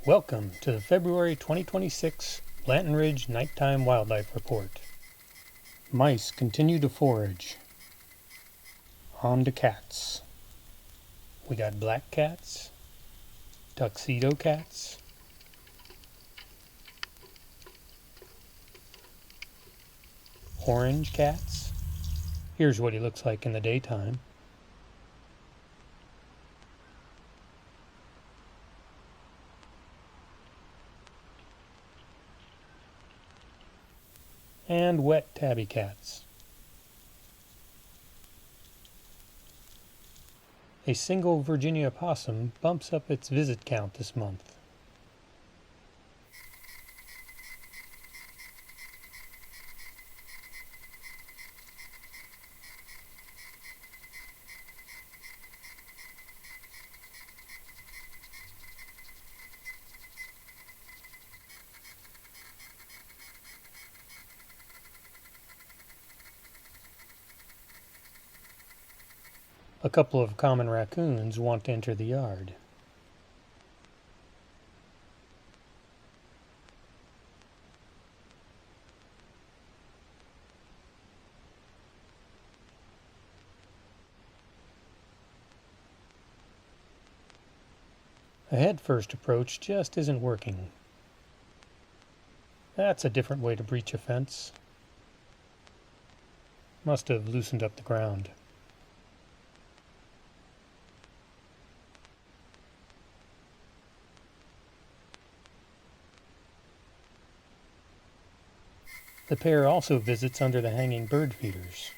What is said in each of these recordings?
Welcome to the February 2026 Blanton Ridge Nighttime Wildlife Report. Mice continue to forage. On to cats. We got black cats, tuxedo cats, orange cats. Here's what he looks like in the daytime. And wet tabby cats. A single Virginia opossum bumps up its visit count this month. A couple of common raccoons want to enter the yard. A head-first approach just isn't working. That's a different way to breach a fence. Must have loosened up the ground. The pair also visits under the hanging bird feeders.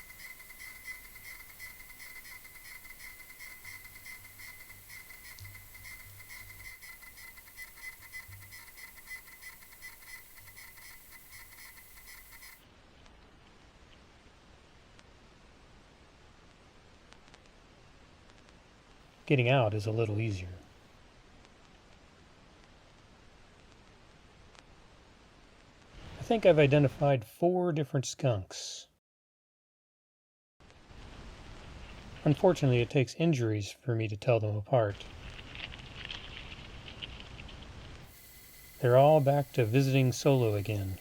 Getting out is a little easier. I think I've identified 4 different skunks. Unfortunately, it takes injuries for me to tell them apart. They're all back to visiting solo again.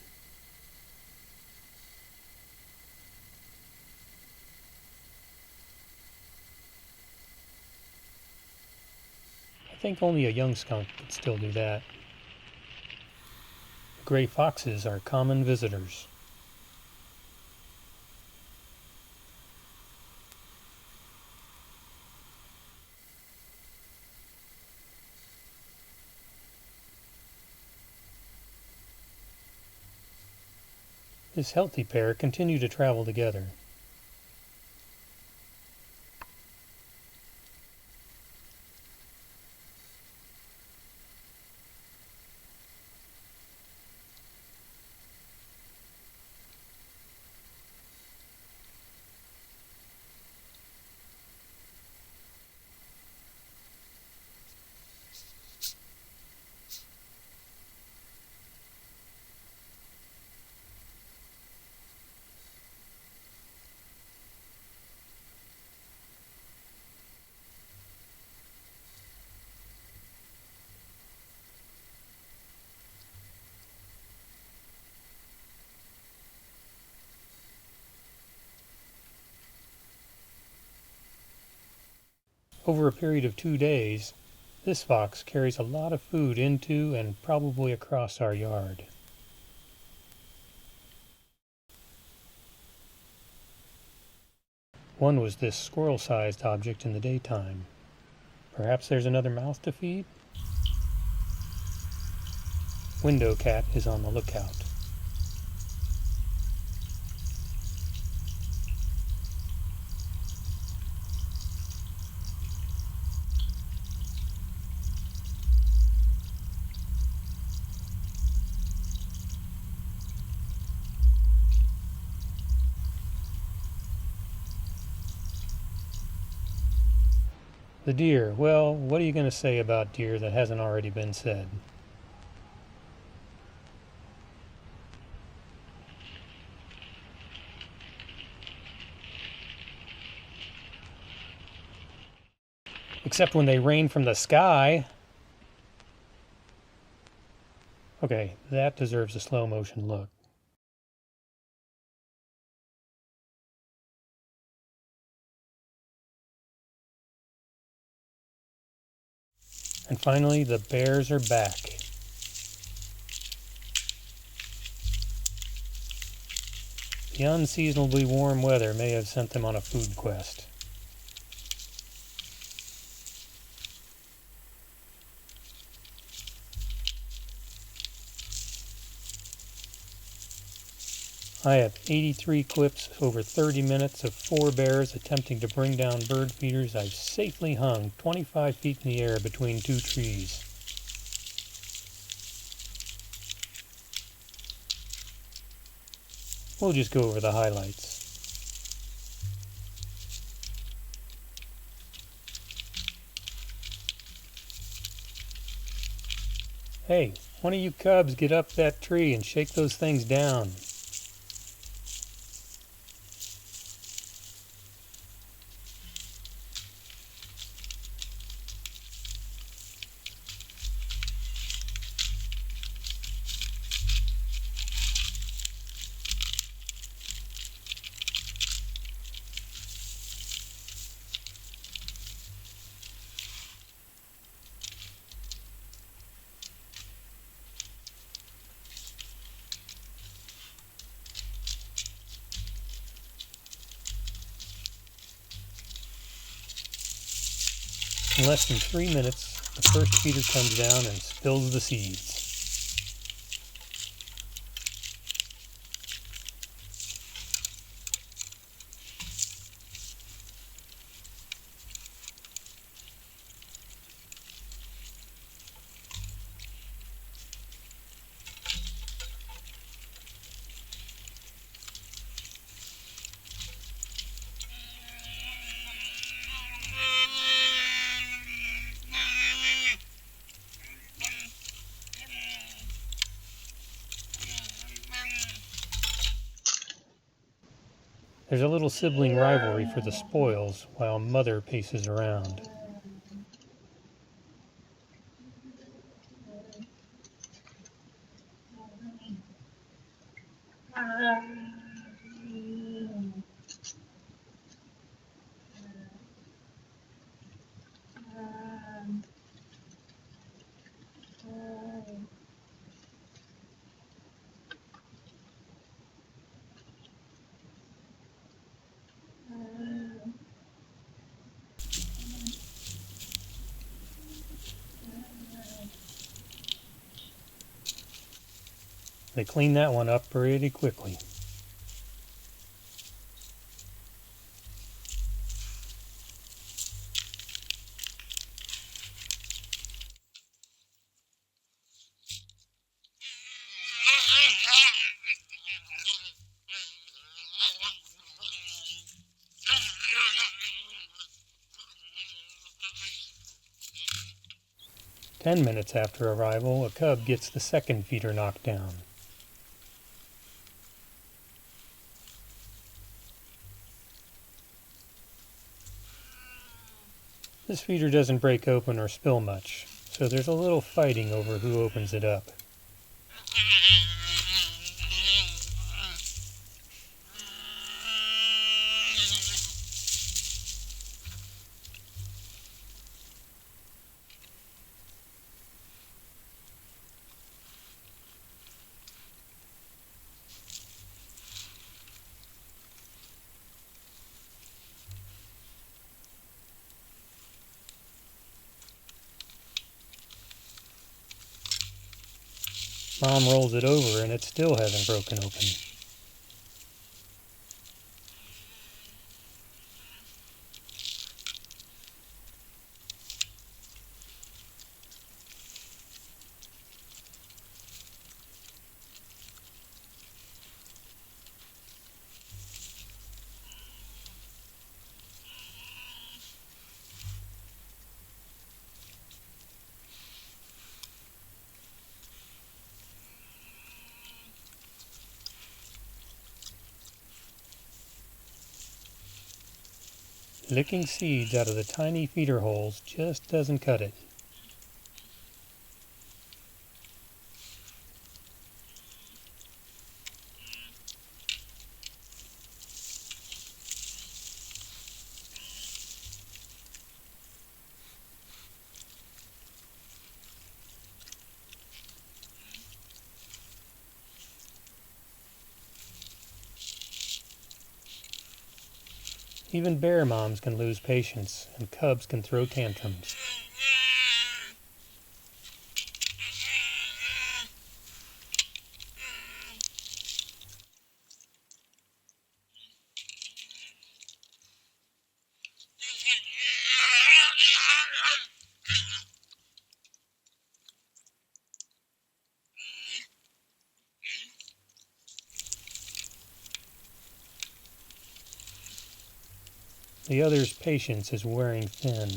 I think only a young skunk could still do that. Gray foxes are common visitors. This healthy pair continue to travel together. Over a period of 2 days, this fox carries a lot of food into and probably across our yard. One was this squirrel-sized object in the daytime. Perhaps there's another mouth to feed? Window cat is on the lookout. The deer. Well, what are you going to say about deer that hasn't already been said? Except when they rain from the sky. Okay, that deserves a slow motion look. And finally, the bears are back. The unseasonably warm weather may have sent them on a food quest. I have 83 clips over 30 minutes of 4 bears attempting to bring down bird feeders I've safely hung 25 feet in the air between 2 trees. We'll just go over the highlights. Hey, one of you cubs get up that tree and shake those things down. In less than 3 minutes, the first feeder comes down and spills the seeds. There's a little sibling rivalry for the spoils while Mother paces around. They clean that one up pretty quickly. Ten minutes after arrival, a cub gets the second feeder knocked down. This feeder doesn't break open or spill much, so there's a little fighting over who opens it up. Mom rolls it over and it still hasn't broken open. Licking seeds out of the tiny feeder holes just doesn't cut it. Even bear moms can lose patience, and cubs can throw tantrums. The other's patience is wearing thin.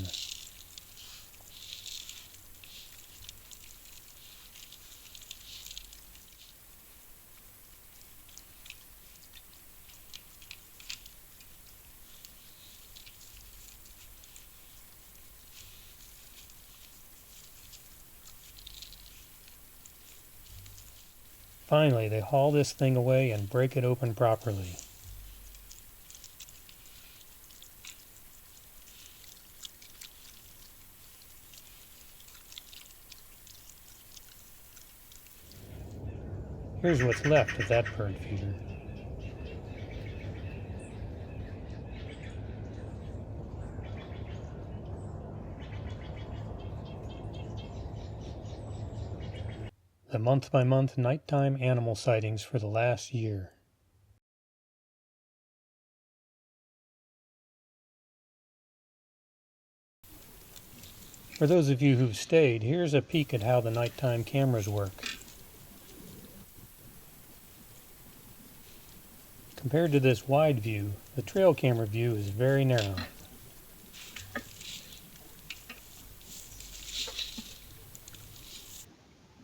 Finally, they haul this thing away and break it open properly. Here's what's left of that bird feeder. The month-by-month nighttime animal sightings for the last year. For those of you who've stayed, here's a peek at how the nighttime cameras work. Compared to this wide view, the trail camera view is very narrow.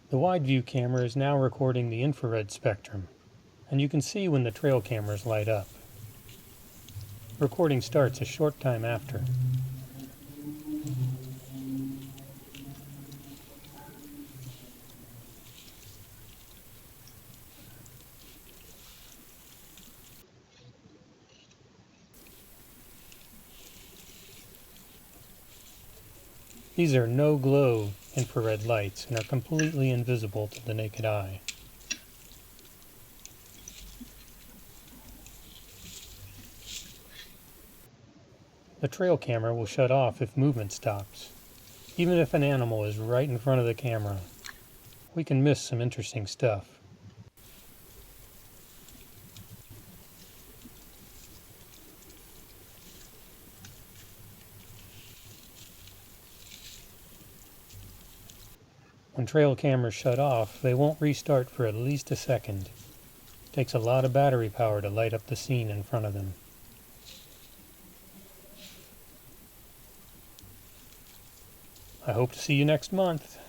The wide view camera is now recording the infrared spectrum, and you can see when the trail cameras light up. Recording starts a short time after. These are no-glow infrared lights and are completely invisible to the naked eye. The trail camera will shut off if movement stops, even if an animal is right in front of the camera. We can miss some interesting stuff. When trail cameras shut off, they won't restart for at least a second. It takes a lot of battery power to light up the scene in front of them. I hope to see you next month.